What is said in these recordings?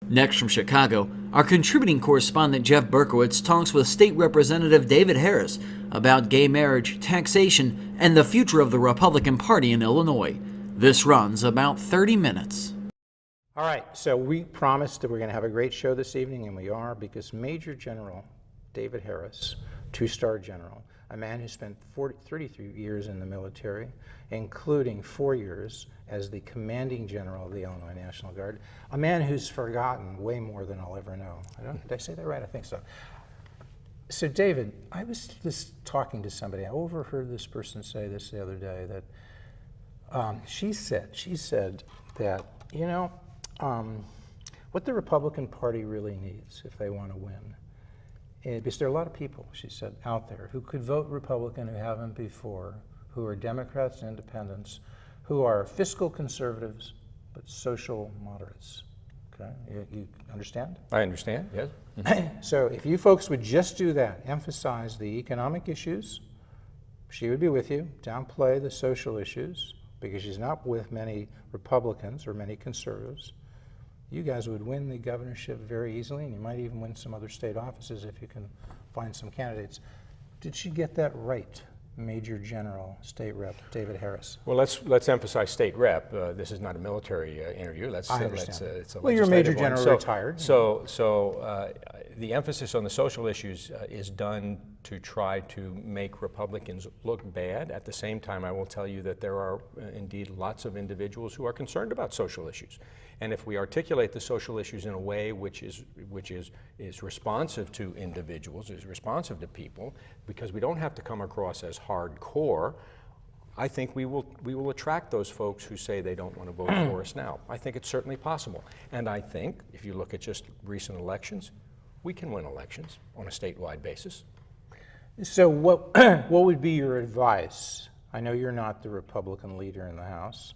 Next from Chicago, our contributing correspondent Jeff Berkowitz talks with State Representative David Harris about gay marriage, taxation, and the future of the Republican Party in Illinois. This runs about 30 minutes. All right, so we promised that we're going to have a great show this evening, and we are, because Major General David Harris, two-star general, a man who spent 33 years in the military, including 4 years as the commanding general of the Illinois National Guard, a man who's forgotten way more than I'll ever know. Did I say that right? I think so. So David, I was just talking to somebody. I overheard this person say this the other day, that she said that, you know, what the Republican Party really needs if they want to win, because there are a lot of people, she said, out there who could vote Republican who haven't before, who are Democrats and independents, who are fiscal conservatives, but social moderates. Okay, you understand? I understand, yes. So if you folks would just do that, emphasize the economic issues, she would be with you, downplay the social issues, because she's not with many Republicans or many conservatives, you guys would win the governorship very easily, and you might even win some other state offices if you can find some candidates. Did she get that right, Major General State Rep David Harris? Well, let's emphasize state rep. This is not a military interview. I understand. It's a well, you're Major legislative General one. retired. So the emphasis on the social issues is done to try to make Republicans look bad. At the same time, I will tell you that there are indeed lots of individuals who are concerned about social issues. And if we articulate the social issues in a way which is responsive to individuals, is responsive to people, because we don't have to come across as hardcore, I think we will attract those folks who say they don't want to vote for us now. I think it's certainly possible. And I think if you look at just recent elections, we can win elections on a statewide basis. So what would be your advice? I know you're not the Republican leader in the House.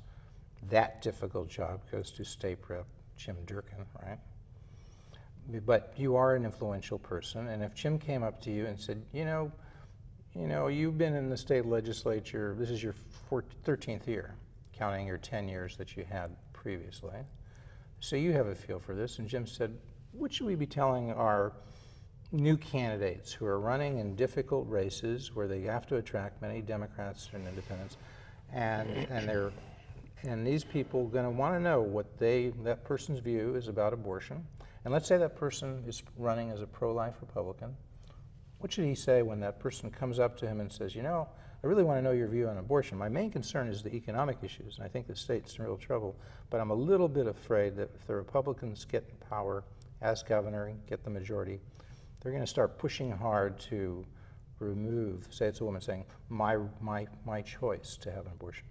That difficult job goes to State Rep Jim Durkin, right? But you are an influential person, and if Jim came up to you and said, you know, you've been in the state legislature, this is your 13th year, counting your 10 years that you had previously, so you have a feel for this, and Jim said, what should we be telling our new candidates who are running in difficult races where they have to attract many Democrats and independents, and these people are going to want to know what that person's view is about abortion, and let's say that person is running as a pro-life Republican. What should he say when that person comes up to him and says, you know, I really want to know your view on abortion. My main concern is the economic issues, and I think the state's in real trouble, but I'm a little bit afraid that if the Republicans get in power as governor and get the majority, they're going to start pushing hard to remove, say it's a woman saying, my choice to have an abortion.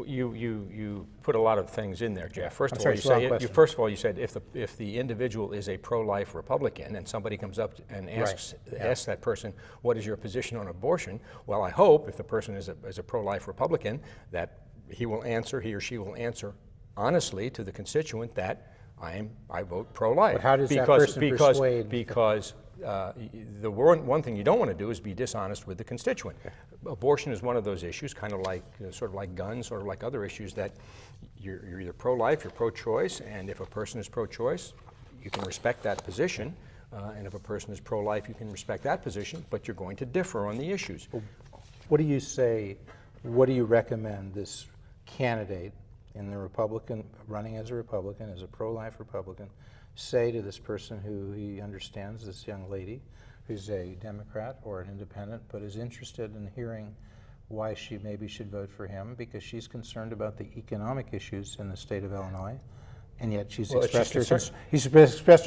You put a lot of things in there, Jeff. First of all, you said if the individual is a pro-life Republican and somebody comes up and asks that person, what is your position on abortion? Well, I hope if the person is a pro-life Republican that he or she will answer honestly to the constituent that I vote pro-life. But how does that person persuade? Because the one thing you don't want to do is be dishonest with the constituent. Okay. Abortion is one of those issues, kind of like sort of like guns, sort of like other issues that you're either pro-life, you're pro-choice, and if a person is pro-choice, you can respect that position, and if a person is pro-life, you can respect that position, but you're going to differ on the issues. What do you say? What do you recommend this candidate in the Republican, running as a Republican, as a pro-life Republican, say to this person who he understands, this young lady who's a Democrat or an independent, but is interested in hearing why she maybe should vote for him because she's concerned about the economic issues in the state of Illinois, and yet she's expressed her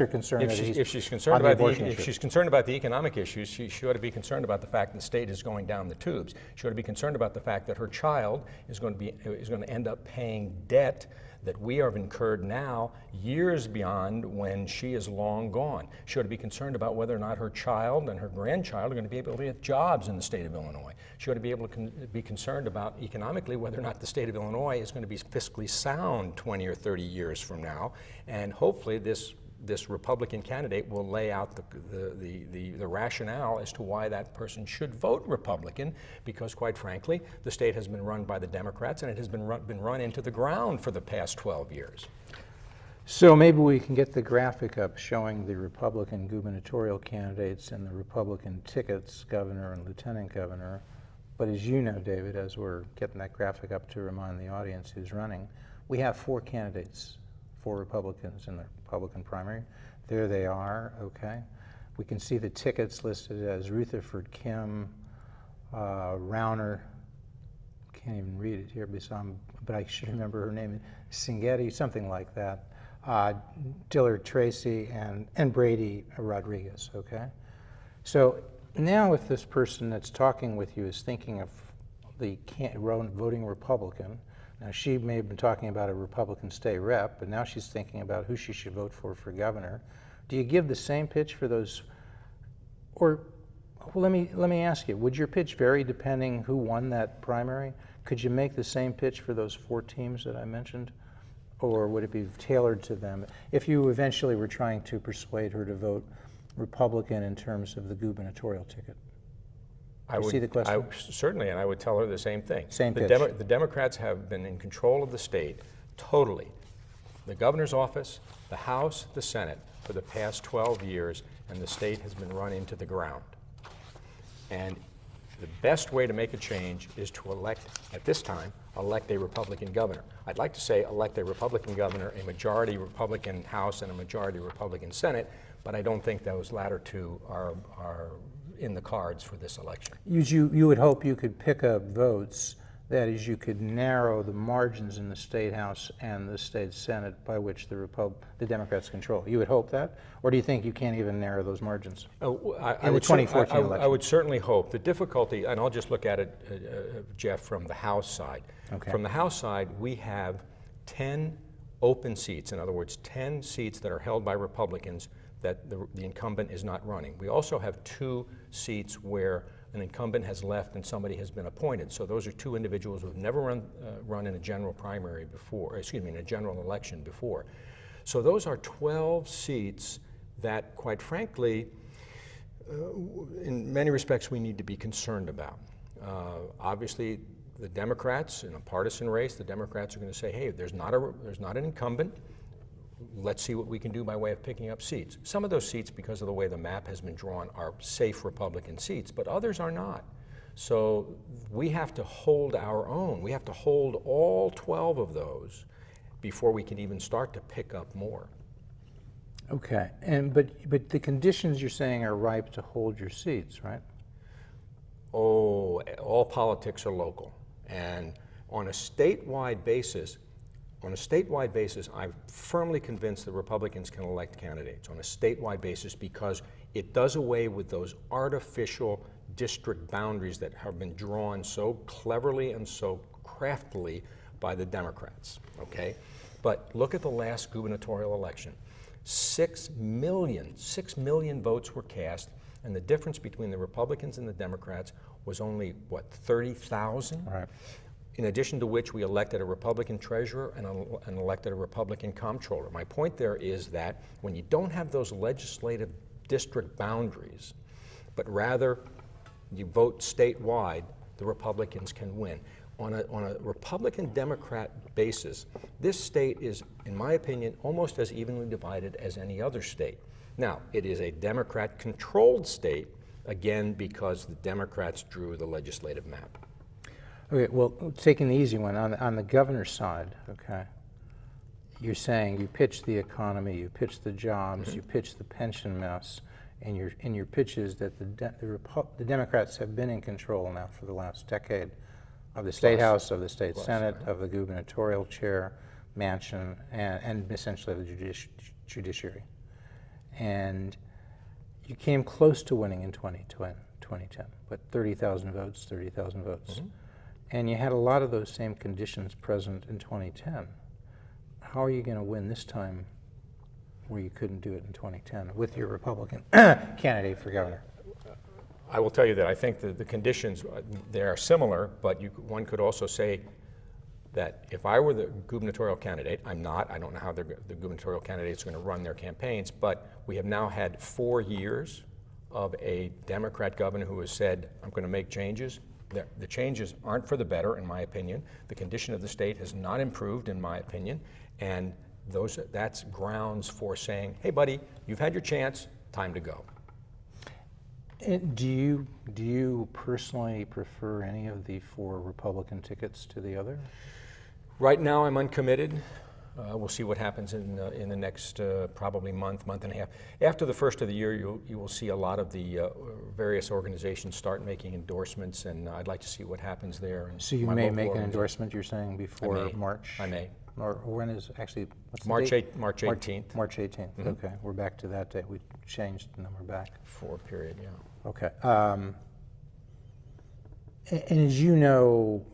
concern. If she's concerned about the economic issues, she ought to be concerned about the fact that the state is going down the tubes. She ought to be concerned about the fact that her child is going to end up paying debt that we have incurred now years beyond when she is long gone. She ought to be concerned about whether or not her child and her grandchild are going to be able to get jobs in the state of Illinois. She ought to be able to be concerned about economically whether or not the state of Illinois is going to be fiscally sound 20 or 30 years from now. And hopefully this Republican candidate will lay out the rationale as to why that person should vote Republican, because quite frankly, the state has been run by the Democrats and it has been run into the ground for the past 12 years. So maybe we can get the graphic up showing the Republican gubernatorial candidates and the Republican tickets, governor and lieutenant governor. But as you know, David, as we're getting that graphic up to remind the audience who's running, we have 4 candidates, 4 Republicans in the Republican primary. There they are, okay. We can see the tickets listed as Rutherford Kim, Rauner, can't even read it here, but I should remember her name, Singetti, something like that. Dillard Tracy and Brady Rodriguez, okay? So now if this person that's talking with you is thinking of the voting Republican, now she may have been talking about a Republican state rep, but now she's thinking about who she should vote for governor. Do you give the same pitch for those, or well, let me ask you, would your pitch vary depending who won that primary? Could you make the same pitch for those 4 teams that I mentioned? Or would it be tailored to them if you eventually were trying to persuade her to vote Republican in terms of the gubernatorial ticket? See the question? Certainly, and I would tell her the same thing. Same pitch. The Democrats have been in control of the state totally. The governor's office, the House, the Senate for the past 12 years, and the state has been run into the ground. And the best way to make a change is to elect, at this time, elect a Republican governor. I'd like to say elect a Republican governor, a majority Republican House, and a majority Republican Senate, but I don't think those latter 2 are in the cards for this election. You would hope you could pick up votes, that is, you could narrow the margins in the State House and the State Senate by which the Democrats control. You would hope that? Or do you think you can't even narrow those margins in the 2014 election? I would certainly hope. The difficulty, and I'll just look at it, Jeff, from the House side. Okay. From the House side, we have 10 open seats. In other words, 10 seats that are held by Republicans that the incumbent is not running. We also have 2 seats where an incumbent has left and somebody has been appointed. So those are 2 individuals who have never run in a general primary before, in a general election before. So those are 12 seats that, quite frankly, in many respects, we need to be concerned about. Obviously, the Democrats, in a partisan race, the Democrats are going to say, hey, there's not an incumbent. Let's see what we can do by way of picking up seats. Some of those seats, because of the way the map has been drawn, are safe Republican seats, but others are not. So we have to hold our own. We have to hold all 12 of those before we can even start to pick up more. Okay, but the conditions you're saying are ripe to hold your seats, right? Oh, all politics are local. And on a statewide basis, I'm firmly convinced that Republicans can elect candidates on a statewide basis because it does away with those artificial district boundaries that have been drawn so cleverly and so craftily by the Democrats, okay? But look at the last gubernatorial election. 6 million votes were cast, and the difference between the Republicans and the Democrats was only, what, 30,000? Right. In addition to which we elected a Republican treasurer and elected a Republican comptroller. My point there is that when you don't have those legislative district boundaries, but rather you vote statewide, the Republicans can win. On a Republican-Democrat basis, this state is, in my opinion, almost as evenly divided as any other state. Now, it is a Democrat-controlled state, again, because the Democrats drew the legislative map. Okay, well, taking the easy one, on the governor's side, okay, you're saying you pitch the economy, you pitch the jobs, you pitch the pension mess, and your pitch is that the Democrats have been in control now for the last decade of the State House, of the State Senate, of the gubernatorial chair, mansion, and essentially of the judiciary. And you came close to winning in 2010, but 30,000 votes. Mm-hmm. And you had a lot of those same conditions present in 2010. How are you going to win this time where you couldn't do it in 2010 with your Republican candidate for governor? I will tell you that I think that the conditions, they are similar, but one could also say that if I were the gubernatorial candidate, I'm not, I don't know how the gubernatorial candidates are going to run their campaigns, but we have now had 4 years of a Democrat governor who has said, I'm going to make changes. The changes aren't for the better, in my opinion. The condition of the state has not improved, in my opinion, and that's grounds for saying, hey buddy, you've had your chance, time to go. And do you personally prefer any of the 4 Republican tickets to the other? Right now I'm uncommitted. We'll see what happens in the next probably month and a half. After the first of the year, you will see a lot of the various organizations start making endorsements, and I'd like to see what happens there. And so you may make an endorsement, you're saying, before March? I may. Or when is actually, what's March the date? March 18th. March 18th, okay. We're back to that date. We changed the number back. For a period, yeah. Okay. And as you know,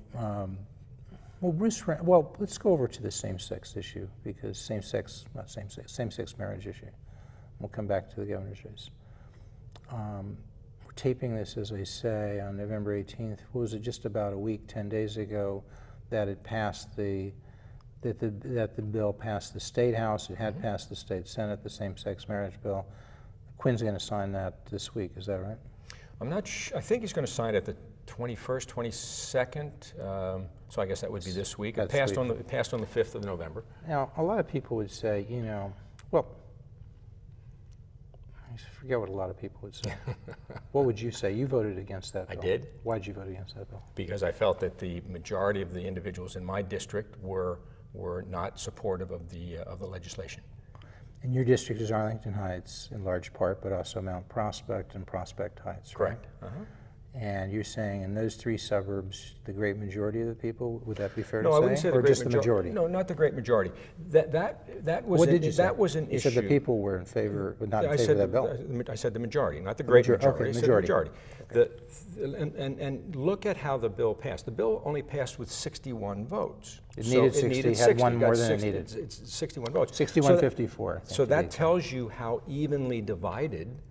well, let's go over to the same-sex issue, because same-sex marriage issue. We'll come back to the governor's race. We're taping this, as I say, on November 18th. What was it, just about a week, 10 days ago, that it passed that the bill passed the State House. It had passed the State Senate, the same-sex marriage bill. Quinn's going to sign that this week, is that right? I'm not sure. I think he's going to sign it the 21st, 22nd. So I guess that would be this week. It passed on the 5th of November. Now, a lot of people would say, well, I forget what a lot of people would say. What would you say? You voted against that bill. I did. Why did you vote against that bill? Because I felt that the majority of the individuals in my district were not supportive of the legislation. And your district is Arlington Heights in large part, but also Mount Prospect and Prospect Heights, correct? Right? And you're saying in those 3 suburbs, the great majority of the people, would that be fair to say? No, I wouldn't say the or great just the majority? No, not the great majority. That was What did you say? That was an issue. You said the people were in favor, but not in favor of that bill. I said the majority, not the great majority. Okay, I said the majority. And look at how the bill passed. The bill only passed with 61 votes. It needed 60. It had one more than it needed. It's 61 votes. 61-54. So that tells you how evenly divided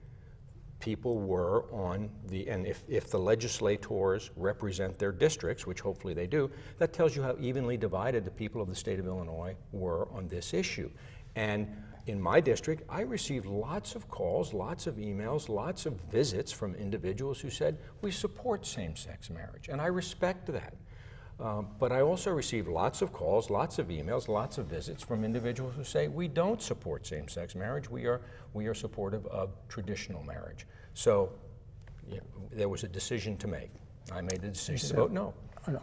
people were on and if the legislators represent their districts, which hopefully they do, that tells you how evenly divided the people of the state of Illinois were on this issue. And in my district, I received lots of calls, lots of emails, lots of visits from individuals who said, we support same-sex marriage, and I respect that. But I also received lots of calls, lots of emails, lots of visits from individuals who say, we don't support same-sex marriage, we are supportive of traditional marriage. So there was a decision to make. I made the decision to vote no. And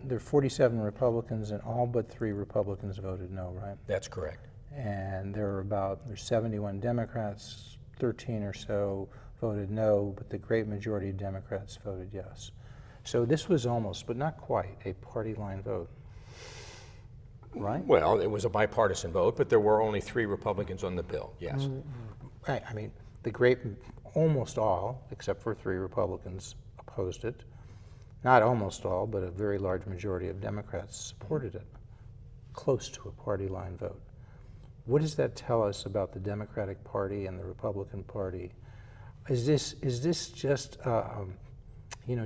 there are 47 Republicans, and all but 3 Republicans voted no, right? That's correct. And there's 71 Democrats, 13 or so voted no, but the great majority of Democrats voted yes. So this was almost, but not quite, a party line vote, right? Well, it was a bipartisan vote, but there were only 3 Republicans on the bill, yes. Right, I mean, almost all, except for 3 Republicans, opposed it. Not almost all, but a very large majority of Democrats supported it. Close to a party line vote. What does that tell us about the Democratic Party and the Republican Party? Is this just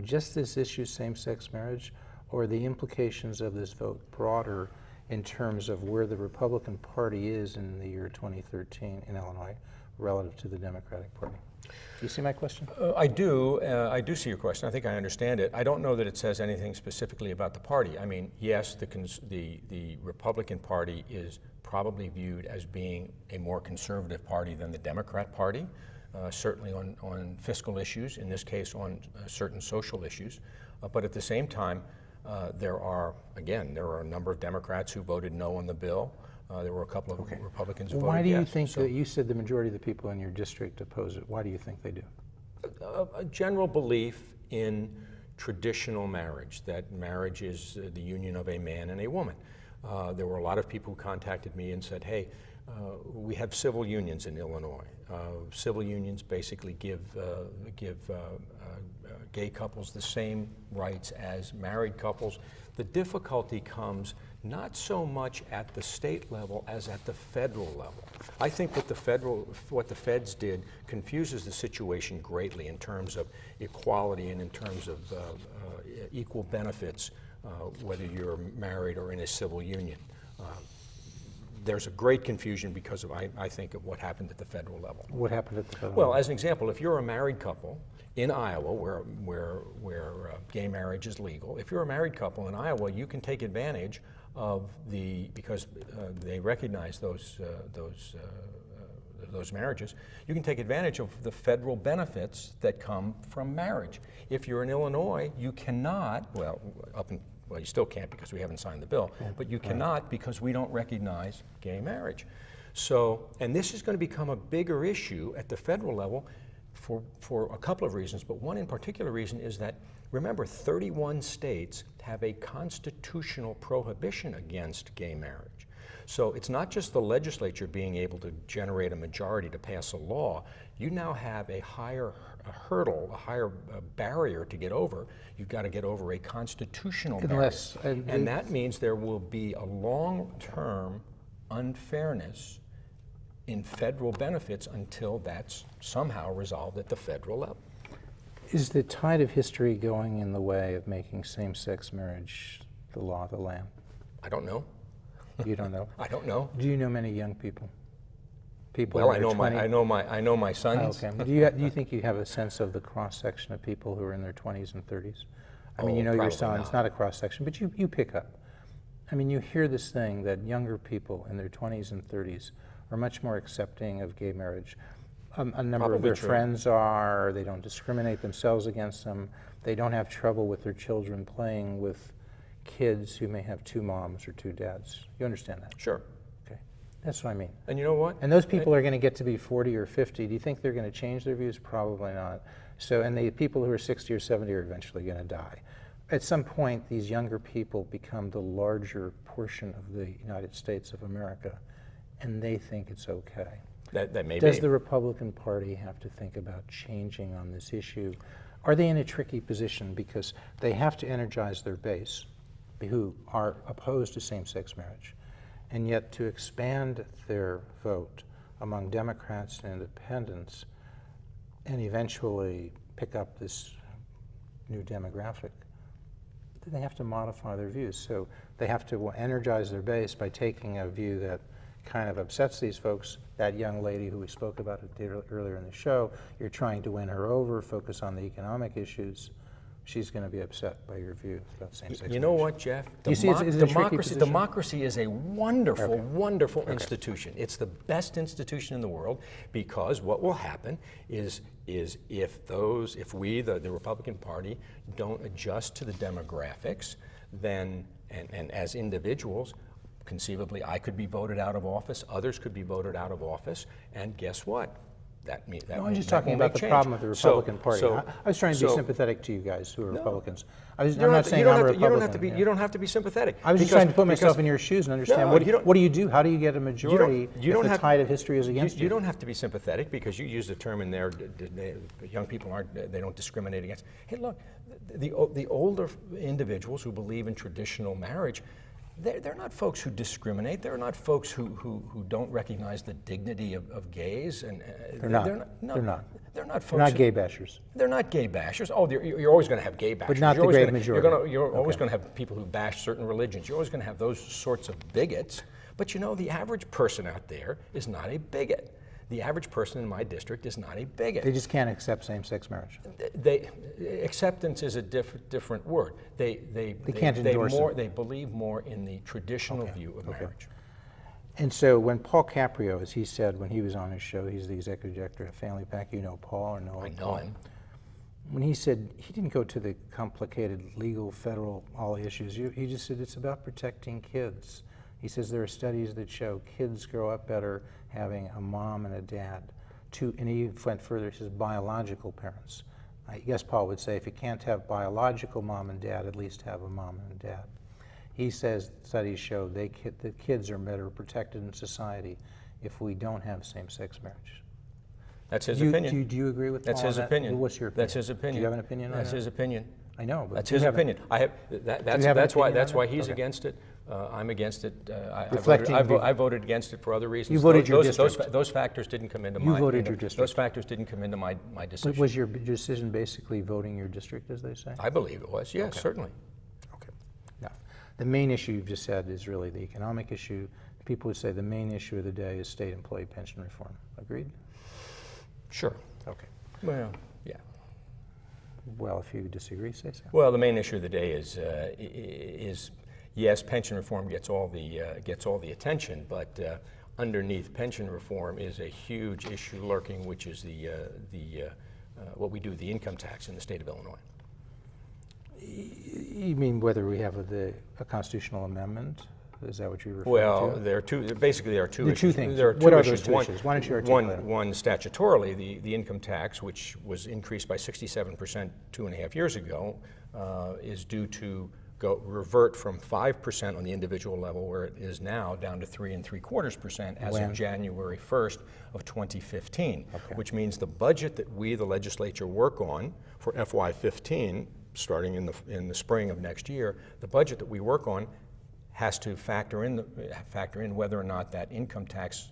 just this issue, same-sex marriage, or the implications of this vote broader in terms of where the Republican Party is in the year 2013 in Illinois relative to the Democratic Party? Do you see my question? I do. I do see your question. I think I understand it. I don't know that it says anything specifically about the party. I mean, yes, the Republican Party is probably viewed as being a more conservative party than the Democrat Party, certainly on fiscal issues, in this case on certain social issues. But at the same time, there are a number of Democrats who voted no on the bill. There were a couple of Republicans who voted yes. Why do you think that you said the majority of the people in your district oppose it? Why do you think they do? A general belief in traditional marriage, that marriage is the union of a man and a woman. There were a lot of people who contacted me and said, hey, we have civil unions in Illinois. Civil unions basically give gay couples the same rights as married couples. The difficulty comes not so much at the state level as at the federal level. I think what the feds did confuses the situation greatly in terms of equality and in terms of equal benefits, whether you're married or in a civil union. There's a great confusion because of, I think, of what happened at the federal level. What happened at the federal level? Well, as an example, if you're a married couple in Iowa, where gay marriage is legal, if you're a married couple in Iowa, you can take advantage because they recognize those marriages, you can take advantage of the federal benefits that come from marriage. If you're in Illinois, you cannot, well, you still can't because we haven't signed the bill, but you cannot because we don't recognize gay marriage. So, and this is going to become a bigger issue at the federal level for a couple of reasons, but one in particular reason is that, remember, 31 states have a constitutional prohibition against gay marriage. So it's not just the legislature being able to generate a majority to pass a law. You now have a higher hurdle, a higher barrier to get over. You've got to get over a constitutional barrier. And that means there will be a long-term unfairness in federal benefits until that's somehow resolved at the federal level. Is the tide of history going in the way of making same-sex marriage the law of the land? I don't know. You don't know? I don't know. Do you know many young people? Well, I know my sons. Oh, okay. Do you think you have a sense of the cross-section of people who are in their 20s and 30s? I mean, you know your son, it's not a cross-section, but you pick up. I mean, you hear this thing that younger people in their 20s and 30s are much more accepting of gay marriage. A number of their friends are, they don't discriminate themselves against them, they don't have trouble with their children playing with kids who may have two moms or two dads. You understand that? Sure. Okay. That's what I mean. And you know what? And those people are going to get to be 40 or 50. Do you think they're going to change their views? Probably not. So, and the people who are 60 or 70 are eventually going to die. At some point, these younger people become the larger portion of the United States of America, and they think it's okay. That may be. Does the Republican Party have to think about changing on this issue? Are they in a tricky position because they have to energize their base, who are opposed to same-sex marriage, and yet to expand their vote among Democrats and independents and eventually pick up this new demographic, they have to modify their views. So they have to energize their base by taking a view that kind of upsets these folks. That young lady who we spoke about earlier in the show, you're trying to win her over, focus on the economic issues. She's going to be upset by your view about same-sex marriage. You know what, Jeff? Democracy is a wonderful, wonderful institution. It's the best institution in the world because what will happen is if we, the Republican Party, don't adjust to the demographics, then, and as individuals, conceivably, I could be voted out of office, others could be voted out of office, and guess what? I'm just talking about the problem of the Republican Party. I was trying to be sympathetic to you guys who are Republicans. I'm not saying I'm a Republican. You don't have to be sympathetic. I was just trying to put myself in your shoes and understand what do you do? How do you get a majority if the tide of history is against you? You don't have to be sympathetic because you use the term in there, young people they don't discriminate against. Hey, look, the older individuals who believe in traditional marriage, they're not folks who discriminate. They're not folks who don't recognize the dignity of gays. And they're not. They're not folks. They're not gay bashers. They're not gay bashers. Oh, you're always going to have gay bashers. But not the great majority. You're always going to have people who bash certain religions. You're always going to have those sorts of bigots. But you know, the average person out there is not a bigot. The average person in my district is not a bigot. They just can't accept same-sex marriage. Acceptance is a different word. They can't endorse it. They believe more in the traditional view of marriage. And so when Paul Caprio, as he said when he was on his show, he's the executive director of Family Pack. You know Paul or know I know Paul? him. When he said he didn't go to the complicated legal, federal, all issues, he just said it's about protecting kids. He says there are studies that show kids grow up better having a mom and a dad. And he went further, he says biological parents. I guess Paul would say if you can't have biological mom and dad, at least have a mom and a dad. He says studies show that kids are better protected in society if we don't have same-sex marriage. That's his opinion. Do you agree with Paul? That's his opinion. What's your opinion? That's his opinion. Do you have an opinion on that? That's his opinion. I know, but that's his opinion. That's why he's against it. I'm against it. I voted against it for other reasons. You voted your district. Those factors didn't come into You voted your district. Those factors didn't come into my decision. Was your decision basically voting your district, as they say? I believe it was. Yes, certainly. Okay. Now, the main issue you've just said is really the economic issue. People would say the main issue of the day is state employee pension reform. Agreed? Sure. Okay. Well, yeah. Well, if you disagree, say so. Well, the main issue of the day is Yes, pension reform gets all the attention, but underneath pension reform is a huge issue lurking, which is what we do with the income tax in the state of Illinois. You mean whether we have a constitutional amendment? Is that what you're referring to? Well, there are two issues. Two things. There are What two are issues. those two issues? Why don't you articulate them? One statutorily, the income tax, which was increased by 67% 2.5 years ago, is due to revert from 5% on the individual level, where it is now, down to 3 3/4% as of January 1st of 2015, which means the budget that we, the legislature, work on for FY15, starting in the spring of next year, the budget that we work on has to factor in whether or not that income tax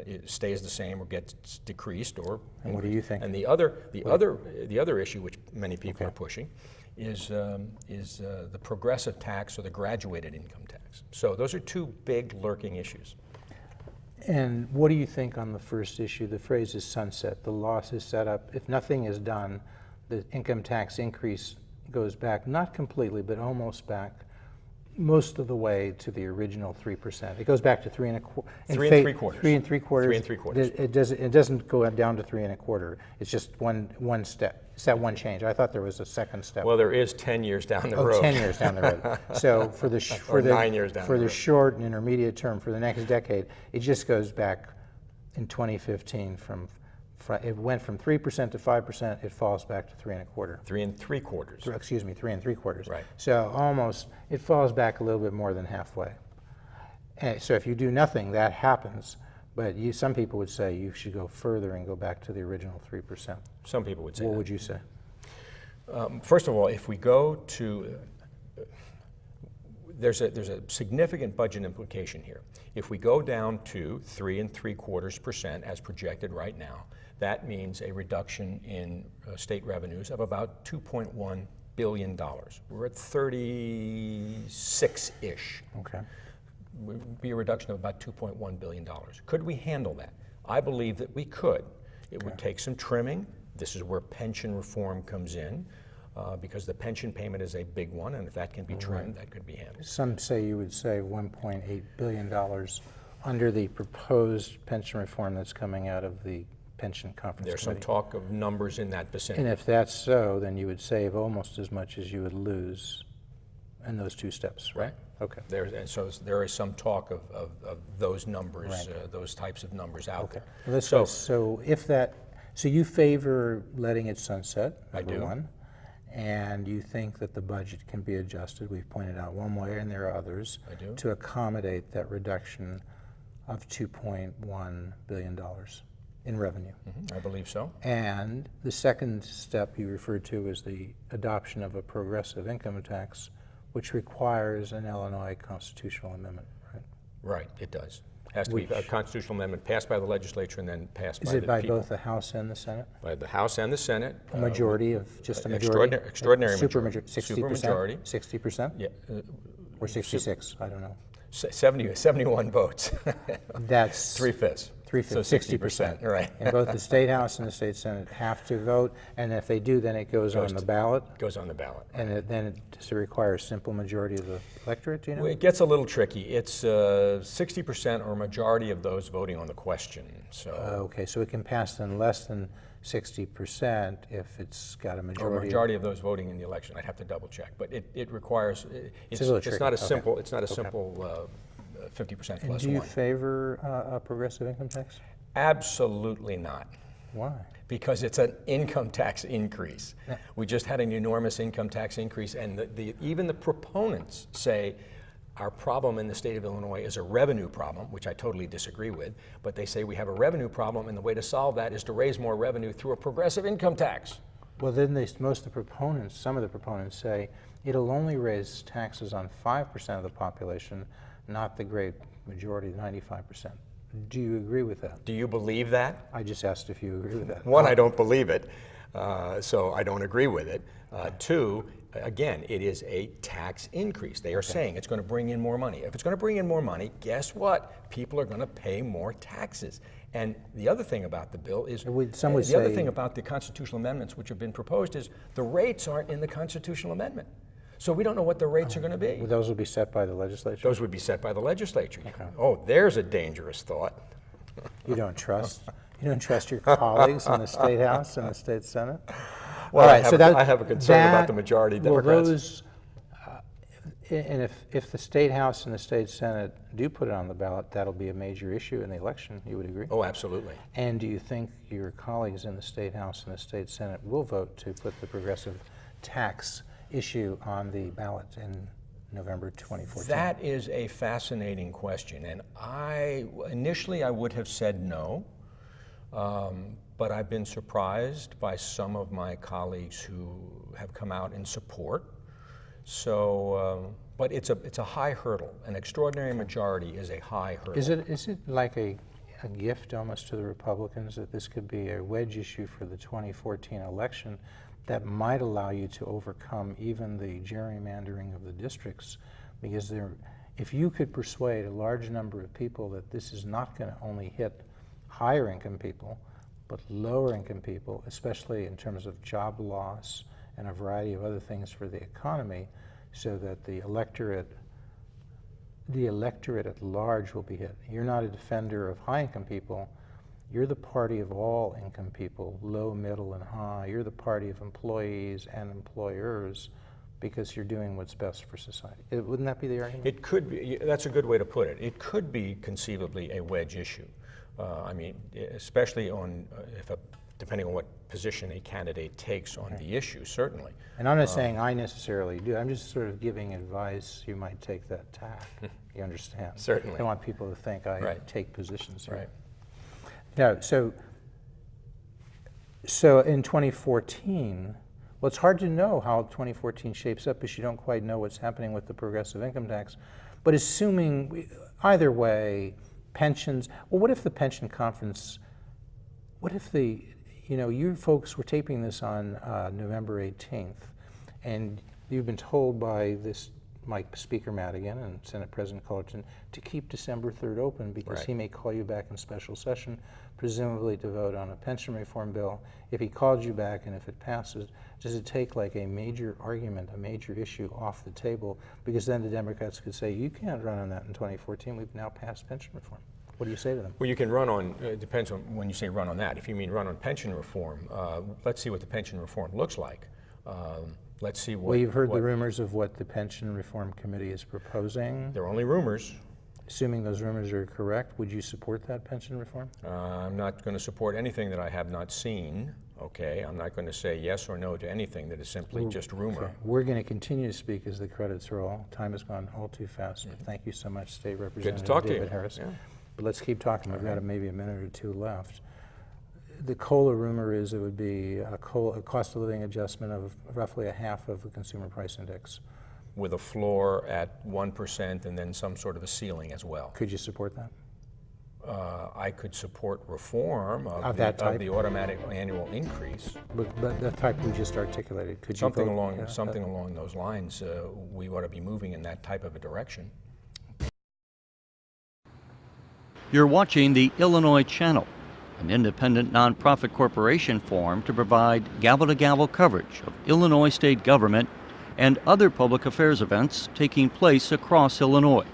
it stays the same or gets decreased or. And what do you think? And the other issue, which many people are pushing, is the progressive tax or the graduated income tax. So those are two big lurking issues. And what do you think on the first issue? The phrase is sunset. The law is set up. If nothing is done, the income tax increase goes back, not completely, but almost back, most of the way to the original 3%. It goes back to 3 3/4. 3 3/4. It doesn't go down to 3 1/4. It's just one step. It's that one change. I thought there was a second step. Well, there is 10 years down the road. 10 years down the road. So for the 9 years down for the the road. short and intermediate term, for the next decade, it just goes back in 2015 it went from 3% to 5%. It falls back to 3 1/4. 3 3/4. Excuse me, 3 3/4. Right. So almost, it falls back a little bit more than halfway. And so if you do nothing, that happens. But some people would say you should go further and go back to the original 3%. Some people would say What that. would you say? First of all, if we go to, there's a significant budget implication here. If we go down to 3 3/4% as projected right now, that means a reduction in state revenues of about $2.1 billion. We're at 36-ish. Okay. Would be a reduction of about $2.1 billion. Could we handle that? I believe that we could. It would take some trimming. This is where pension reform comes in, because the pension payment is a big one, and if that can be trimmed, that could be handled. Some say you would save $1.8 billion under the proposed pension reform that's coming out of the pension conference There's some committee. talk of numbers in that vicinity. And if that's so, then you would save almost as much as you would lose in those two steps, right? Okay. So there is some talk of those numbers, those types of numbers out there. Well, so you favor letting it sunset, number one, and you think that the budget can be adjusted, we've pointed out one way, and there are others, to accommodate that reduction of $2.1 billion in revenue. I believe so. And the second step you referred to is the adoption of a progressive income tax, which requires an Illinois constitutional amendment, right? Right, it does. Has to be a constitutional amendment passed by the legislature and then passed by the people. Is it by both the House and the Senate? By the House and the Senate. A majority of, just a majority? Extraordinary majority. 60%. 60%? Yeah. Or 66, I don't know. 71 votes. That's 3/5. 3/5, So 60%. Right. And both the State House and the State Senate have to vote, and if they do, then it goes on the ballot? Goes on the ballot. And does it require a simple majority of the electorate, do you know? Well, it gets a little tricky. It's 60% or majority of those voting on the question. So. Okay, so it can pass in less than 60% if it's got a majority. Or a majority of those voting in the election. I'd have to double check, but it requires. It's not a simple. It's not a simple 50% plus and do you favor a progressive income tax? Absolutely not. Why? Because it's an income tax increase. Yeah. We just had an enormous income tax increase, and even the proponents say our problem in the state of Illinois is a revenue problem, which I totally disagree with, but they say we have a revenue problem, and the way to solve that is to raise more revenue through a progressive income tax. Well, then some of the proponents say it'll only raise taxes on 5% of the population, not the great majority, 95%. Do you agree with that? Do you believe that? I just asked if you agree with that. One, I don't believe it, so I don't agree with it. Two, again, it is a tax increase. They are saying it's going to bring in more money. If it's going to bring in more money, guess what? People are going to pay more taxes. And the other thing about the bill is, other thing about the constitutional amendments which have been proposed is the rates aren't in the constitutional amendment. So we don't know what the rates are going to be. Well, those will be set by the legislature? Those would be set by the legislature. Okay. Oh, there's a dangerous thought. You don't trust your colleagues in the State House and the State Senate? Well, All right, I have a concern about the majority Democrats. And if the State House and the State Senate do put it on the ballot, that'll be a major issue in the election, you would agree? Oh, absolutely. And do you think your colleagues in the State House and the State Senate will vote to put the progressive tax issue on the ballot in November 2014? That is a fascinating question, and initially I would have said no, but I've been surprised by some of my colleagues who have come out in support. So, but it's a high hurdle. An extraordinary majority is a high hurdle. Is it like a gift almost to the Republicans that this could be a wedge issue for the 2014 election that might allow you to overcome even the gerrymandering of the districts? Because if you could persuade a large number of people that this is not going to only hit higher income people, but lower income people, especially in terms of job loss and a variety of other things for the economy, so that the electorate at large will be hit. You're not a defender of high income people. You're the party of all income people, low, middle, and high. You're the party of employees and employers because you're doing what's best for society. Wouldn't that be the argument? It could be. That's a good way to put it. It could be conceivably a wedge issue. I mean, especially on depending on what position a candidate takes on the issue, certainly. And I'm not saying I necessarily do. I'm just sort of giving advice. You might take that tack. You understand? Certainly. I don't want people to think I Right. take positions here. Right. No, so in 2014, well, it's hard to know how 2014 shapes up because you don't quite know what's happening with the progressive income tax. But assuming either way, pensions, well, what if the pension conference, what if you folks were taping this on November 18th, and you've been told by Speaker Madigan and Senate President Cullerton to keep December 3rd open because Right. he may call you back in special session, presumably to vote on a pension reform bill. If he called you back and if it passes, does it take like a major argument, a major issue off the table? Because then the Democrats could say, you can't run on that in 2014. We've now passed pension reform. What do you say to them? Well, you can run on, it depends on when you say run on that. If you mean run on pension reform, let's see what the pension reform looks like. Let's see what... Well, you've heard the rumors of what the Pension Reform Committee is proposing. They're only rumors. Assuming those rumors are correct, would you support that pension reform? I'm not going to support anything that I have not seen, okay? I'm not going to say yes or no to anything that is simply just rumor. Okay. We're going to continue to speak as the credits roll. Time has gone all too fast. But thank you so much, State Representative talk to David you. Harris. Yeah. But let's keep talking. We've got maybe a minute or two left. The COLA rumor is it would be a cost of living adjustment of roughly a half of the consumer price index. With a floor at 1% and then some sort of a ceiling as well. Could you support that? I could support reform Of that type? of the automatic annual increase. But the type we just articulated, could you Something vote? along Yeah, something along those lines. We ought to be moving in that type of a direction. You're watching the Illinois Channel, an independent nonprofit corporation formed to provide gavel-to-gavel coverage of Illinois state government and other public affairs events taking place across Illinois.